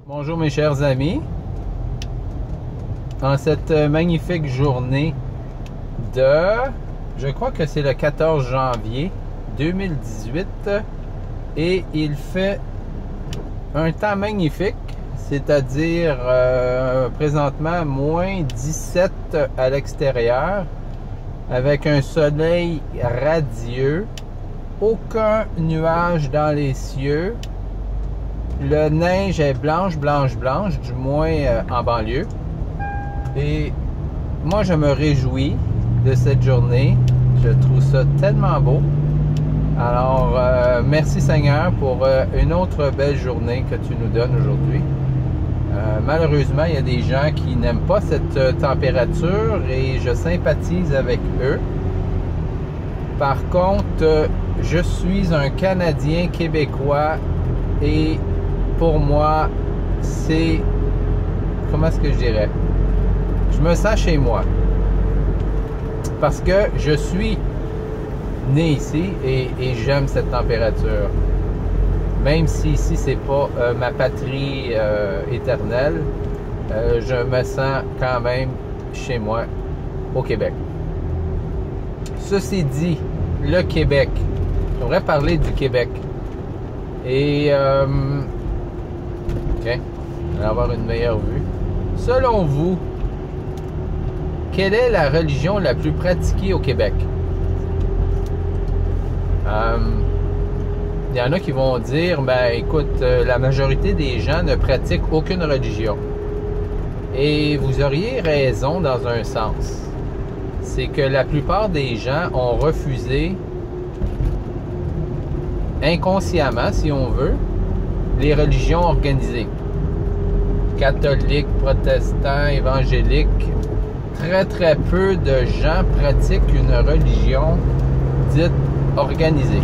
Bonjour mes chers amis. En cette magnifique journée de, je crois que c'est le 14 janvier 2018 et il fait un temps magnifique, c'est-à-dire présentement moins 17 à l'extérieur avec un soleil radieux, aucun nuage dans les cieux. Le neige est blanche, du moins en banlieue. Et moi, je me réjouis de cette journée. Je trouve ça tellement beau. Alors, merci Seigneur pour une autre belle journée que tu nous donnes aujourd'hui. Malheureusement, il y a des gens qui n'aiment pas cette température et je sympathise avec eux. Par contre, je suis un Canadien québécois et pour moi, c'est... Comment est-ce que je dirais? Je me sens chez moi. Parce que je suis né ici et j'aime cette température. Même si ici, c'est pas ma patrie éternelle, je me sens quand même chez moi au Québec. Ceci dit, le Québec. J'aimerais parler du Québec. Et... OK. On va avoir une meilleure vue. Selon vous, quelle est la religion la plus pratiquée au Québec? Il y en a qui vont dire, ben écoute, la majorité des gens ne pratiquent aucune religion. Et vous auriez raison dans un sens. C'est que la plupart des gens ont refusé, inconsciemment si on veut, les religions organisées. Catholiques, protestants, évangéliques, très peu de gens pratiquent une religion dite organisée.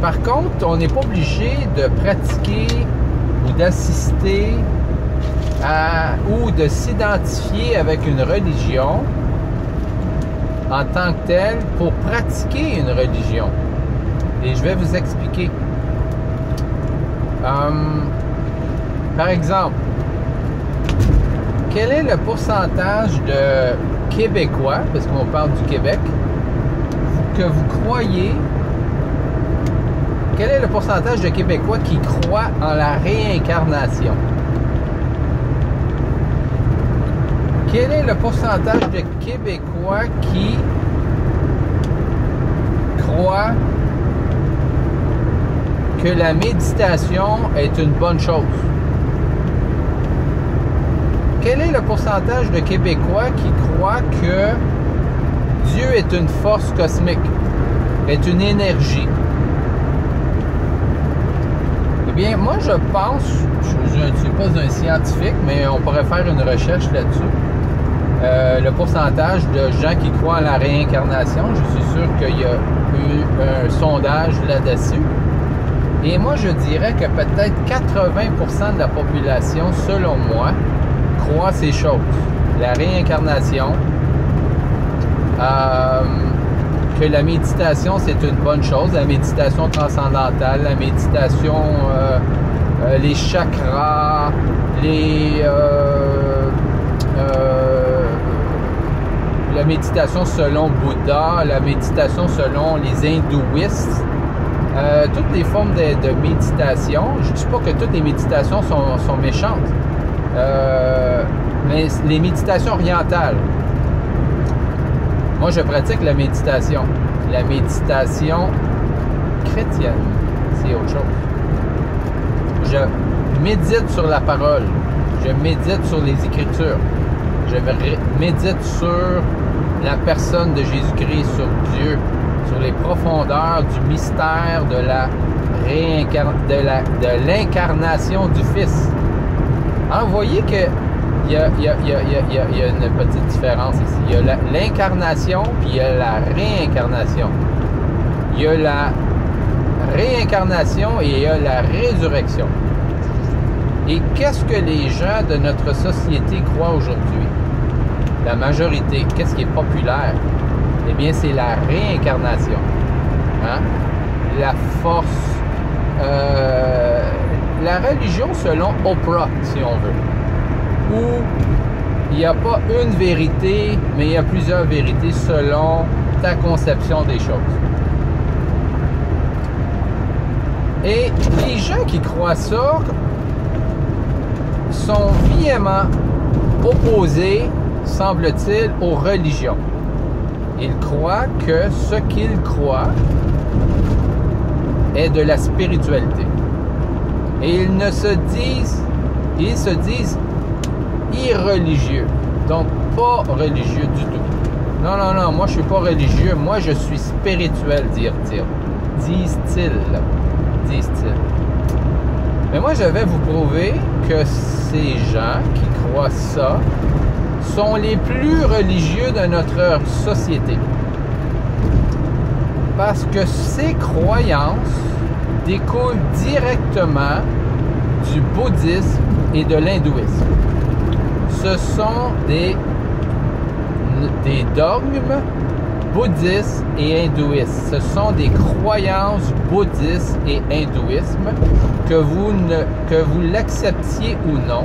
Par contre, on n'est pas obligé de pratiquer ou d'assister à ou de s'identifier avec une religion en tant que telle pour pratiquer une religion. Et je vais vous expliquer. Par exemple, quel est le pourcentage de Québécois, parce qu'on parle du Québec, que vous croyez, quel est le pourcentage de Québécois qui croient en la réincarnation? Quel est le pourcentage de Québécois qui croient que la méditation est une bonne chose? Quel est le pourcentage de Québécois qui croient que Dieu est une force cosmique, est une énergie? Eh bien, moi, je pense, je ne suis pas un scientifique, mais on pourrait faire une recherche là-dessus. Le pourcentage de gens qui croient en la réincarnation, je suis sûr qu'il y a eu un sondage là-dessus. Et moi, je dirais que peut-être 80% de la population, selon moi, croit ces choses. La réincarnation, que la méditation, c'est une bonne chose. La méditation transcendantale, la méditation, les chakras, la méditation selon Bouddha, la méditation selon les hindouistes. Toutes les formes de méditation, je ne dis pas que toutes les méditations sont méchantes, mais les méditations orientales, moi je pratique la méditation chrétienne, c'est autre chose. Je médite sur la parole, je médite sur les Écritures, je médite sur la personne de Jésus-Christ, sur Dieu, sur les profondeurs du mystère de l'incarnation du Fils. Vous voyez qu'il y a une petite différence ici. Il y a l'incarnation puis il y a la réincarnation. Il y a la réincarnation et il y a la résurrection. Et qu'est-ce que les gens de notre société croient aujourd'hui? La majorité, qu'est-ce qui est populaire? Eh bien, c'est la réincarnation. Hein? La force la religion selon Oprah, si on veut. Où il n'y a pas une vérité, mais il y a plusieurs vérités selon ta conception des choses. Et les gens qui croient ça sont violemment opposés, semble-t-il, aux religions. Ils croient que ce qu'ils croient est de la spiritualité. Et ils se disent irreligieux. Donc, pas religieux du tout. Non, non, non, moi je suis pas religieux, moi je suis spirituel, disent-ils. Mais moi je vais vous prouver que ces gens qui croient ça sont les plus religieux de notre société. Parce que ces croyances découlent directement du bouddhisme et de l'hindouisme. Ce sont des dogmes bouddhistes et hindouistes. Ce sont des croyances bouddhistes et hindouismes que vous l'acceptiez ou non,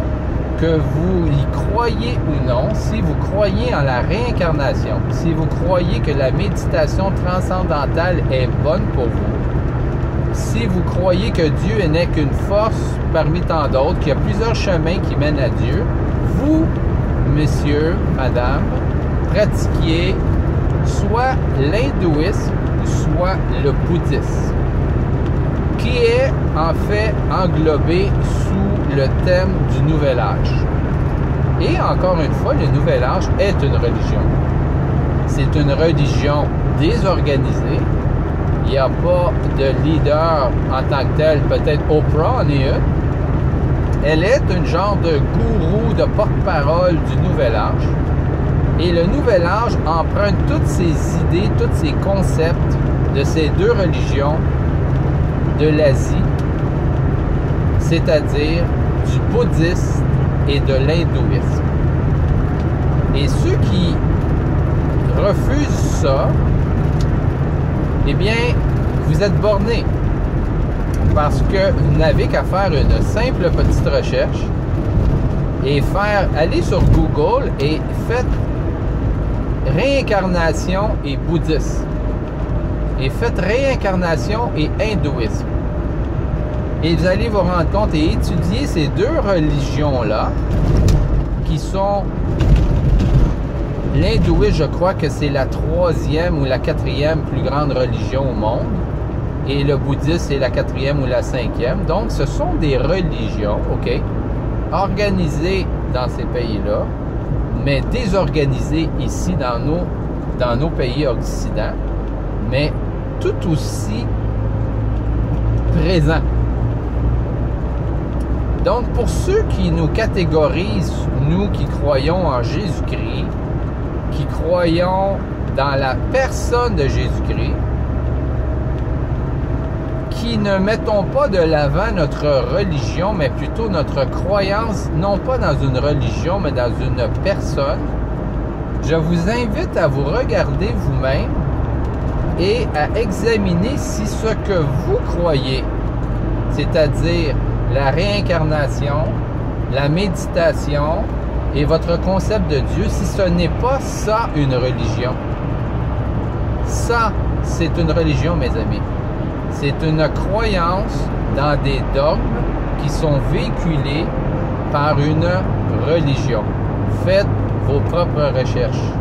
que vous y croyez ou non, si vous croyez en la réincarnation, si vous croyez que la méditation transcendantale est bonne pour vous, si vous croyez que Dieu n'est qu'une force parmi tant d'autres, qu'il y a plusieurs chemins qui mènent à Dieu, vous, messieurs, madame, pratiquiez soit l'hindouisme, soit le bouddhisme, qui est en fait englobé sous le thème du Nouvel Âge. Et encore une fois, le Nouvel Âge est une religion. C'est une religion désorganisée. Il n'y a pas de leader en tant que tel, peut-être Oprah en est une. Elle est un genre de gourou, de porte-parole du Nouvel Âge. Et le Nouvel Âge emprunte toutes ces idées, tous ces concepts de ces deux religions de l'Asie, c'est-à-dire du bouddhisme et de l'hindouisme. Et ceux qui refusent ça, eh bien, vous êtes bornés. Parce que vous n'avez qu'à faire une simple petite recherche et allez sur Google et faites réincarnation et bouddhisme. Et faites réincarnation et hindouisme. Et vous allez vous rendre compte et étudier ces deux religions-là qui sont... L'hindouisme, je crois que c'est la 3e ou la 4e plus grande religion au monde. Et le bouddhisme, c'est la 4e ou la 5e. Donc, ce sont des religions, OK, organisées dans ces pays-là, mais désorganisées ici dans nos pays occidentaux, mais tout aussi présents. Donc, pour ceux qui nous catégorisent, nous qui croyons en Jésus-Christ, qui croyons dans la personne de Jésus-Christ, qui ne mettons pas de l'avant notre religion, mais plutôt notre croyance, non pas dans une religion, mais dans une personne, je vous invite à vous regarder vous-même et à examiner si ce que vous croyez, c'est-à-dire la réincarnation, la méditation et votre concept de Dieu, si ce n'est pas ça une religion. Ça, c'est une religion, mes amis. C'est une croyance dans des dogmes qui sont véhiculés par une religion. Faites vos propres recherches.